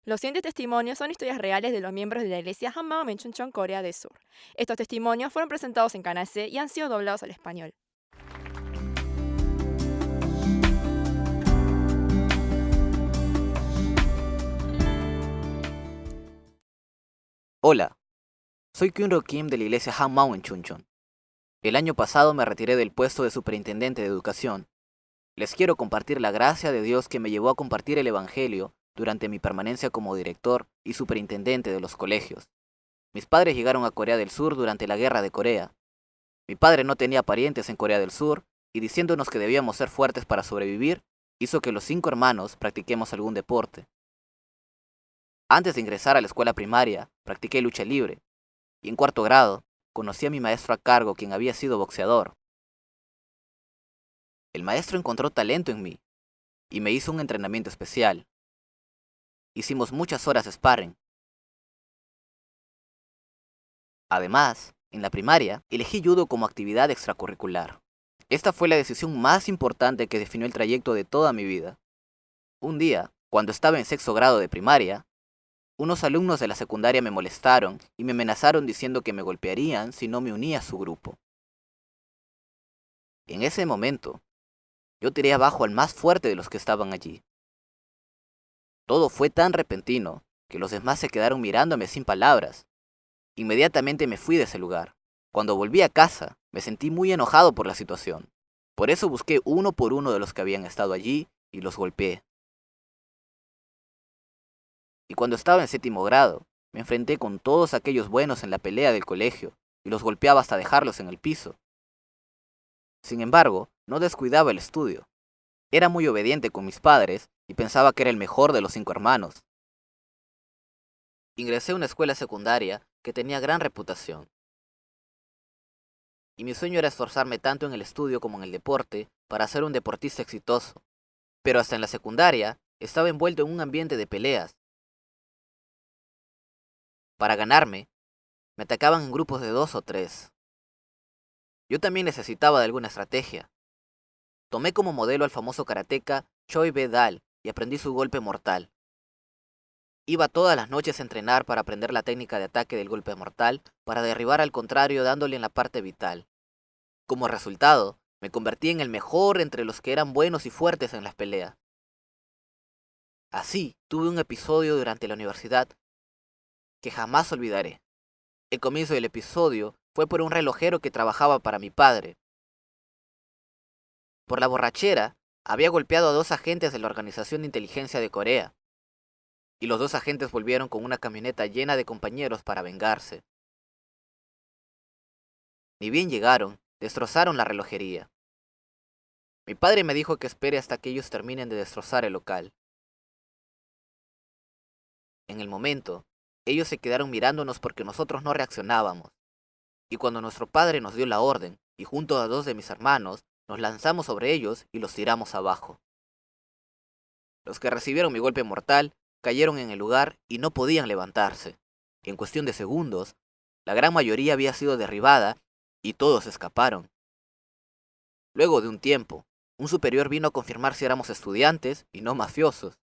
Los siguientes testimonios son historias reales de los miembros de la iglesia Hammam en Chuncheon, Corea del Sur. Estos testimonios fueron presentados en Canal C y han sido doblados al español. Hola, soy Kyunro Kim de la iglesia Hanmao en Chuncheon. El año pasado me retiré del puesto de superintendente de educación. Les quiero compartir la gracia de Dios que me llevó a compartir el Evangelio durante mi permanencia como director y superintendente de los colegios. Mis padres llegaron a Corea del Sur durante la Guerra de Corea. Mi padre no tenía parientes en Corea del Sur y diciéndonos que debíamos ser fuertes para sobrevivir, hizo que los 5 hermanos practiquemos algún deporte. Antes de ingresar a la escuela primaria, practiqué lucha libre. Y en cuarto grado, conocí a mi maestro a cargo, quien había sido boxeador. El maestro encontró talento en mí y me hizo un entrenamiento especial. Hicimos muchas horas de sparring. Además, en la primaria, elegí judo como actividad extracurricular. Esta fue la decisión más importante que definió el trayecto de toda mi vida. Un día, cuando estaba en sexto grado de primaria, unos alumnos de la secundaria me molestaron y me amenazaron diciendo que me golpearían si no me unía a su grupo. En ese momento, yo tiré abajo al más fuerte de los que estaban allí. Todo fue tan repentino que los demás se quedaron mirándome sin palabras. Inmediatamente me fui de ese lugar. Cuando volví a casa, me sentí muy enojado por la situación. Por eso busqué uno por uno de los que habían estado allí y los golpeé. Y cuando estaba en séptimo grado, me enfrenté con todos aquellos buenos en la pelea del colegio y los golpeaba hasta dejarlos en el piso. Sin embargo, no descuidaba el estudio. Era muy obediente con mis padres y pensaba que era el mejor de los 5 hermanos. Ingresé a una escuela secundaria que tenía gran reputación. Y mi sueño era esforzarme tanto en el estudio como en el deporte para ser un deportista exitoso. Pero hasta en la secundaria estaba envuelto en un ambiente de peleas. Para ganarme, me atacaban en grupos de 2 o 3. Yo también necesitaba de alguna estrategia. Tomé como modelo al famoso karateca Choi Be-dal y aprendí su golpe mortal. Iba todas las noches a entrenar para aprender la técnica de ataque del golpe mortal para derribar al contrario dándole en la parte vital. Como resultado, me convertí en el mejor entre los que eran buenos y fuertes en las peleas. Así, tuve un episodio durante la universidad que jamás olvidaré. El comienzo del episodio fue por un relojero que trabajaba para mi padre. Por la borrachera, había golpeado a 2 agentes de la Organización de Inteligencia de Corea, y los 2 agentes volvieron con una camioneta llena de compañeros para vengarse. Ni bien llegaron, destrozaron la relojería. Mi padre me dijo que espere hasta que ellos terminen de destrozar el local. En el momento, ellos se quedaron mirándonos porque nosotros no reaccionábamos, y cuando nuestro padre nos dio la orden, y junto a 2 de mis hermanos, nos lanzamos sobre ellos y los tiramos abajo. Los que recibieron mi golpe mortal cayeron en el lugar y no podían levantarse. En cuestión de segundos, la gran mayoría había sido derribada y todos escaparon. Luego de un tiempo, un superior vino a confirmar si éramos estudiantes y no mafiosos.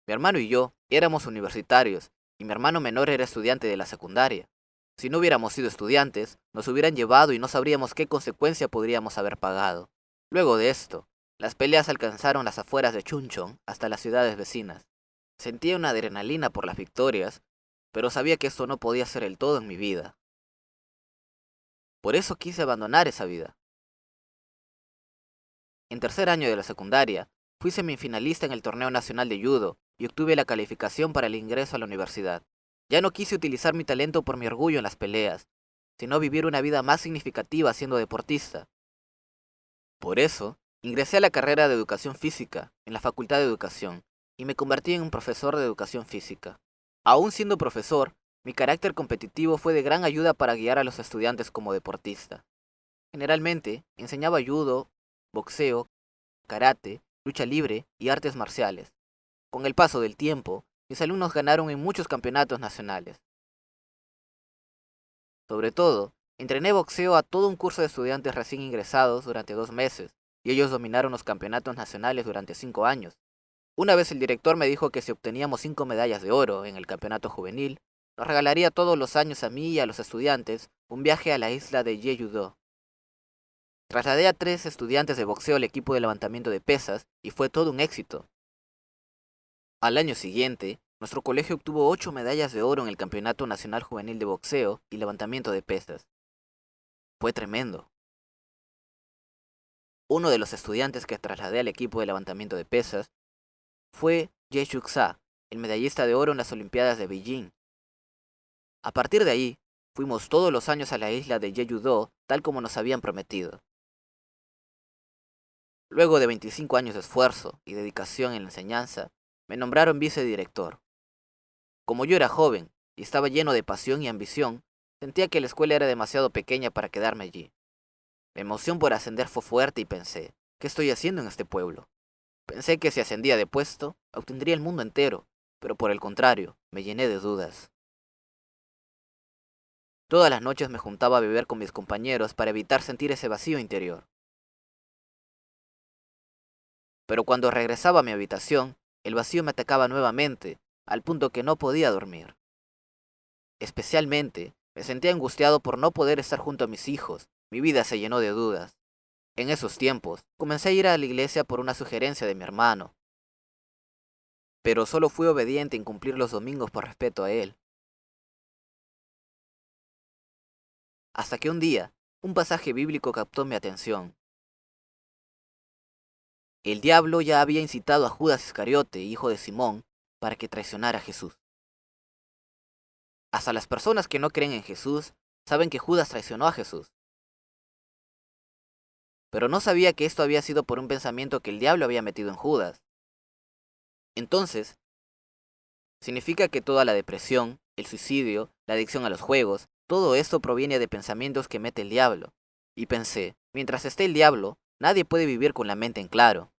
Mi hermano y yo éramos universitarios y mi hermano menor era estudiante de la secundaria. Si no hubiéramos sido estudiantes, nos hubieran llevado y no sabríamos qué consecuencia podríamos haber pagado. Luego de esto, las peleas alcanzaron las afueras de Chuncheon hasta las ciudades vecinas. Sentía una adrenalina por las victorias, pero sabía que esto no podía ser el todo en mi vida. Por eso quise abandonar esa vida. En tercer año de la secundaria, fui semifinalista en el torneo nacional de judo y obtuve la calificación para el ingreso a la universidad. Ya no quise utilizar mi talento por mi orgullo en las peleas, sino vivir una vida más significativa siendo deportista. Por eso, ingresé a la carrera de educación física en la Facultad de Educación y me convertí en un profesor de educación física. Aún siendo profesor, mi carácter competitivo fue de gran ayuda para guiar a los estudiantes como deportista. Generalmente, enseñaba judo, boxeo, karate, lucha libre y artes marciales. Con el paso del tiempo, mis alumnos ganaron en muchos campeonatos nacionales. Sobre todo, entrené boxeo a todo un curso de estudiantes recién ingresados durante 2 meses, y ellos dominaron los campeonatos nacionales durante 5 años. Una vez el director me dijo que si obteníamos 5 medallas de oro en el campeonato juvenil, nos regalaría todos los años a mí y a los estudiantes un viaje a la isla de Jeju-do. Trasladé a 3 estudiantes de boxeo al equipo de levantamiento de pesas y fue todo un éxito. Al año siguiente, nuestro colegio obtuvo 8 medallas de oro en el Campeonato Nacional Juvenil de Boxeo y Levantamiento de Pesas. Fue tremendo. Uno de los estudiantes que trasladé al equipo de levantamiento de pesas fue Jae Shuk-sa, el medallista de oro en las Olimpiadas de Beijing. A partir de ahí, fuimos todos los años a la isla de Jeju-do, tal como nos habían prometido. Luego de 25 años de esfuerzo y dedicación en la enseñanza, me nombraron vicedirector. Como yo era joven y estaba lleno de pasión y ambición, sentía que la escuela era demasiado pequeña para quedarme allí. La emoción por ascender fue fuerte y pensé, ¿qué estoy haciendo en este pueblo? Pensé que si ascendía de puesto, obtendría el mundo entero, pero por el contrario, me llené de dudas. Todas las noches me juntaba a beber con mis compañeros para evitar sentir ese vacío interior. Pero cuando regresaba a mi habitación, el vacío me atacaba nuevamente, al punto que no podía dormir. Especialmente, me sentía angustiado por no poder estar junto a mis hijos. Mi vida se llenó de dudas. En esos tiempos, comencé a ir a la iglesia por una sugerencia de mi hermano, pero solo fui obediente en cumplir los domingos por respeto a él. Hasta que un día, un pasaje bíblico captó mi atención. El diablo ya había incitado a Judas Iscariote, hijo de Simón, para que traicionara a Jesús. Hasta las personas que no creen en Jesús saben que Judas traicionó a Jesús. Pero no sabía que esto había sido por un pensamiento que el diablo había metido en Judas. Entonces, significa que toda la depresión, el suicidio, la adicción a los juegos, todo esto proviene de pensamientos que mete el diablo. Y pensé, mientras esté el diablo, nadie puede vivir con la mente en claro.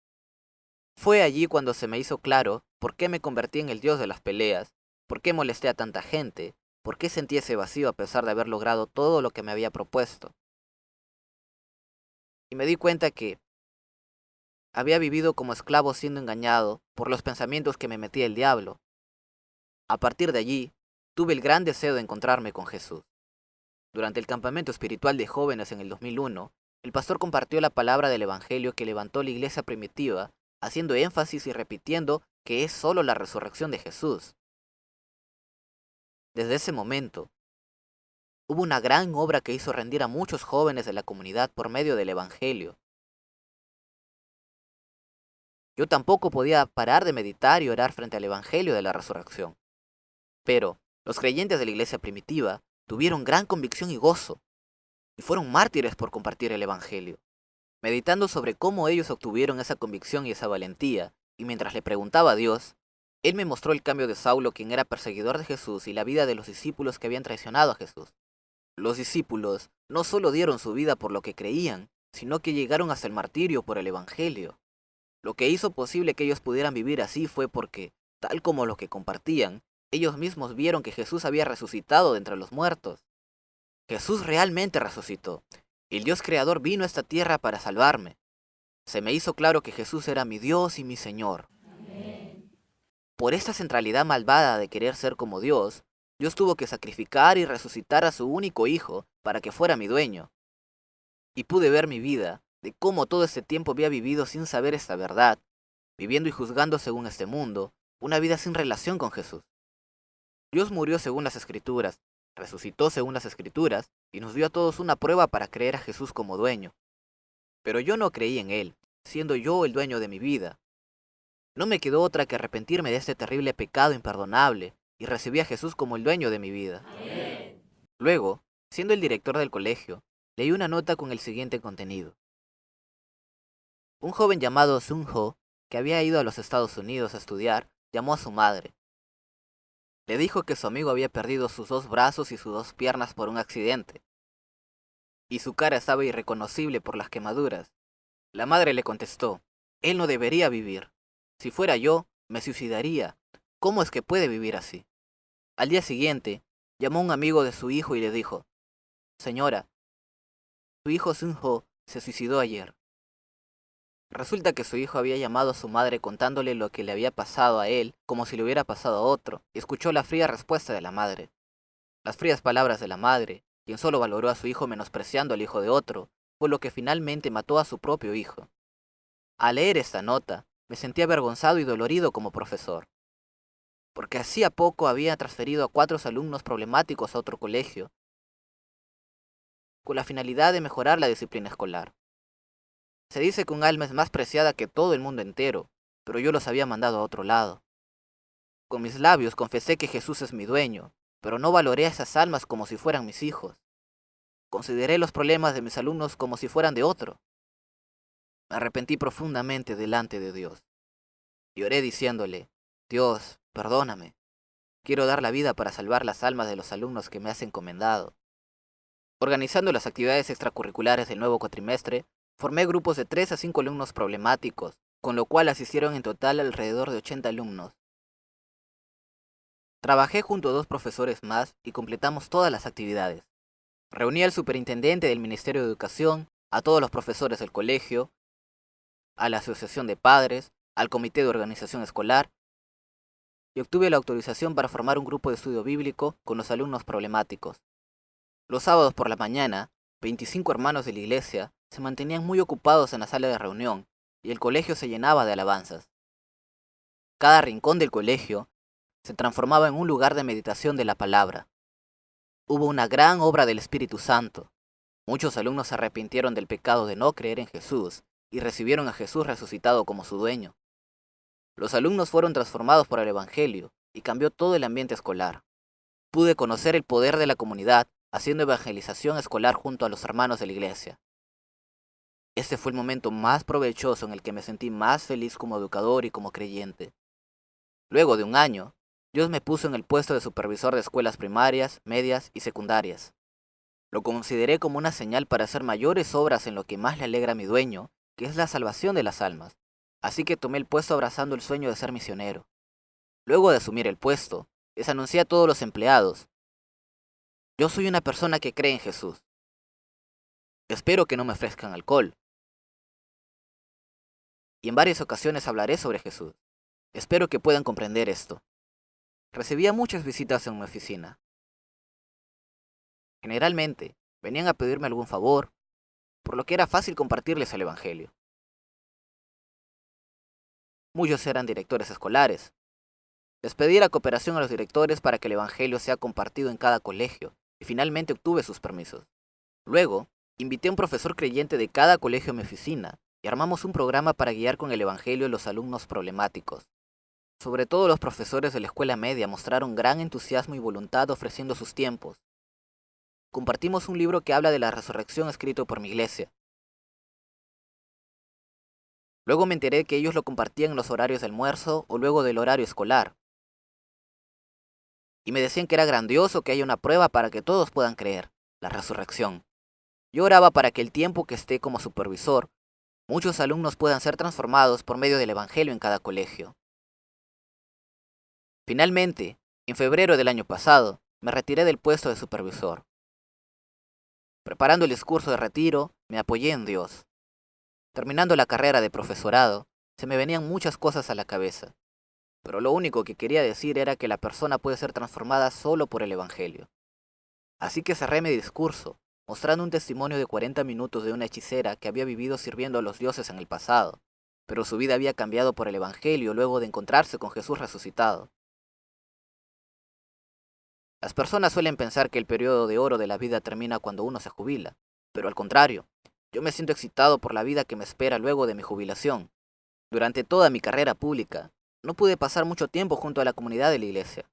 Fue allí cuando se me hizo claro por qué me convertí en el dios de las peleas, por qué molesté a tanta gente, por qué sentí ese vacío a pesar de haber logrado todo lo que me había propuesto. Y me di cuenta que había vivido como esclavo siendo engañado por los pensamientos que me metía el diablo. A partir de allí, tuve el gran deseo de encontrarme con Jesús. Durante el campamento espiritual de jóvenes en el 2001, el pastor compartió la palabra del Evangelio que levantó la iglesia primitiva, haciendo énfasis y repitiendo que es solo la resurrección de Jesús. Desde ese momento, hubo una gran obra que hizo rendir a muchos jóvenes de la comunidad por medio del Evangelio. Yo tampoco podía parar de meditar y orar frente al Evangelio de la resurrección. Pero los creyentes de la iglesia primitiva tuvieron gran convicción y gozo, y fueron mártires por compartir el Evangelio. Meditando sobre cómo ellos obtuvieron esa convicción y esa valentía, y mientras le preguntaba a Dios, Él me mostró el cambio de Saulo, quien era perseguidor de Jesús, y la vida de los discípulos que habían traicionado a Jesús. Los discípulos no solo dieron su vida por lo que creían, sino que llegaron hasta el martirio por el Evangelio. Lo que hizo posible que ellos pudieran vivir así fue porque, tal como lo que compartían, ellos mismos vieron que Jesús había resucitado de entre los muertos. Jesús realmente resucitó. El Dios creador vino a esta tierra para salvarme. Se me hizo claro que Jesús era mi Dios y mi Señor. Por esta centralidad malvada de querer ser como Dios, Dios tuvo que sacrificar y resucitar a su único hijo para que fuera mi dueño. Y pude ver mi vida, de cómo todo este tiempo había vivido sin saber esta verdad, viviendo y juzgando según este mundo, una vida sin relación con Jesús. Dios murió según las Escrituras, resucitó según las Escrituras, y nos dio a todos una prueba para creer a Jesús como dueño. Pero yo no creí en Él, siendo yo el dueño de mi vida. No me quedó otra que arrepentirme de este terrible pecado imperdonable, y recibí a Jesús como el dueño de mi vida. Luego, siendo el director del colegio, leí una nota con el siguiente contenido. Un joven llamado Sun Ho, que había ido a los Estados Unidos a estudiar, llamó a su madre. Le dijo que su amigo había perdido sus 2 brazos y sus 2 piernas por un accidente, y su cara estaba irreconocible por las quemaduras. La madre le contestó, él no debería vivir. Si fuera yo, me suicidaría. ¿Cómo es que puede vivir así? Al día siguiente, llamó a un amigo de su hijo y le dijo, señora, su hijo Sun Ho se suicidó ayer. Resulta que su hijo había llamado a su madre contándole lo que le había pasado a él como si le hubiera pasado a otro, y escuchó la fría respuesta de la madre. Las frías palabras de la madre, quien solo valoró a su hijo menospreciando al hijo de otro, fue lo que finalmente mató a su propio hijo. Al leer esta nota, me sentí avergonzado y dolorido como profesor, porque hacía poco había transferido a 4 alumnos problemáticos a otro colegio, con la finalidad de mejorar la disciplina escolar. Se dice que un alma es más preciada que todo el mundo entero, pero yo los había mandado a otro lado. Con mis labios confesé que Jesús es mi dueño, pero no valoré a esas almas como si fueran mis hijos. Consideré los problemas de mis alumnos como si fueran de otro. Me arrepentí profundamente delante de Dios. Lloré diciéndole, Dios, perdóname. Quiero dar la vida para salvar las almas de los alumnos que me has encomendado. Organizando las actividades extracurriculares del nuevo cuatrimestre, formé grupos de 3 a 5 alumnos problemáticos, con lo cual asistieron en total alrededor de 80 alumnos. Trabajé junto a 2 profesores más y completamos todas las actividades. Reuní al superintendente del Ministerio de Educación, a todos los profesores del colegio, a la asociación de padres, al comité de organización escolar, y obtuve la autorización para formar un grupo de estudio bíblico con los alumnos problemáticos. Los sábados por la mañana, 25 hermanos de la iglesia se mantenían muy ocupados en la sala de reunión, y el colegio se llenaba de alabanzas. Cada rincón del colegio se transformaba en un lugar de meditación de la palabra. Hubo una gran obra del Espíritu Santo. Muchos alumnos se arrepintieron del pecado de no creer en Jesús y recibieron a Jesús resucitado como su dueño. Los alumnos fueron transformados por el Evangelio y cambió todo el ambiente escolar. Pude conocer el poder de la comunidad haciendo evangelización escolar junto a los hermanos de la iglesia. Este fue el momento más provechoso en el que me sentí más feliz como educador y como creyente. Luego de un año, Dios me puso en el puesto de supervisor de escuelas primarias, medias y secundarias. Lo consideré como una señal para hacer mayores obras en lo que más le alegra a mi dueño, que es la salvación de las almas. Así que tomé el puesto abrazando el sueño de ser misionero. Luego de asumir el puesto, les anuncié a todos los empleados, yo soy una persona que cree en Jesús. Espero que no me ofrezcan alcohol. Y en varias ocasiones hablaré sobre Jesús. Espero que puedan comprender esto. Recibía muchas visitas en mi oficina. Generalmente, venían a pedirme algún favor, por lo que era fácil compartirles el Evangelio. Muchos eran directores escolares. Les pedí la cooperación a los directores para que el Evangelio sea compartido en cada colegio, y finalmente obtuve sus permisos. Luego, invité a un profesor creyente de cada colegio a mi oficina, y armamos un programa para guiar con el Evangelio a los alumnos problemáticos. Sobre todo los profesores de la escuela media mostraron gran entusiasmo y voluntad ofreciendo sus tiempos. Compartimos un libro que habla de la resurrección escrito por mi iglesia. Luego me enteré que ellos lo compartían en los horarios de almuerzo o luego del horario escolar. Y me decían que era grandioso que haya una prueba para que todos puedan creer, la resurrección. Yo oraba para que el tiempo que esté como supervisor, muchos alumnos puedan ser transformados por medio del Evangelio en cada colegio. Finalmente, en febrero del año pasado, me retiré del puesto de supervisor. Preparando el discurso de retiro, me apoyé en Dios. Terminando la carrera de profesorado, se me venían muchas cosas a la cabeza, pero lo único que quería decir era que la persona puede ser transformada solo por el Evangelio. Así que cerré mi discurso, mostrando un testimonio de 40 minutos de una hechicera que había vivido sirviendo a los dioses en el pasado, pero su vida había cambiado por el Evangelio luego de encontrarse con Jesús resucitado. Las personas suelen pensar que el periodo de oro de la vida termina cuando uno se jubila, pero al contrario, yo me siento excitado por la vida que me espera luego de mi jubilación. Durante toda mi carrera pública, no pude pasar mucho tiempo junto a la comunidad de la iglesia,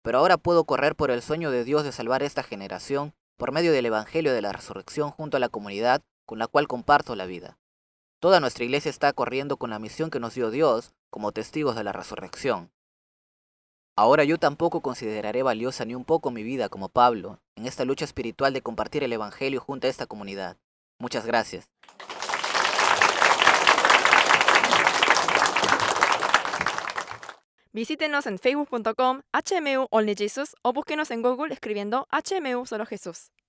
pero ahora puedo correr por el sueño de Dios de salvar esta generación por medio del Evangelio de la Resurrección junto a la comunidad con la cual comparto la vida. Toda nuestra iglesia está corriendo con la misión que nos dio Dios como testigos de la resurrección. Ahora yo tampoco consideraré valiosa ni un poco mi vida como Pablo en esta lucha espiritual de compartir el Evangelio junto a esta comunidad. Muchas gracias. Visítenos en facebook.com HMU Only Jesus o búsquenos en Google escribiendo HMU Solo Jesús.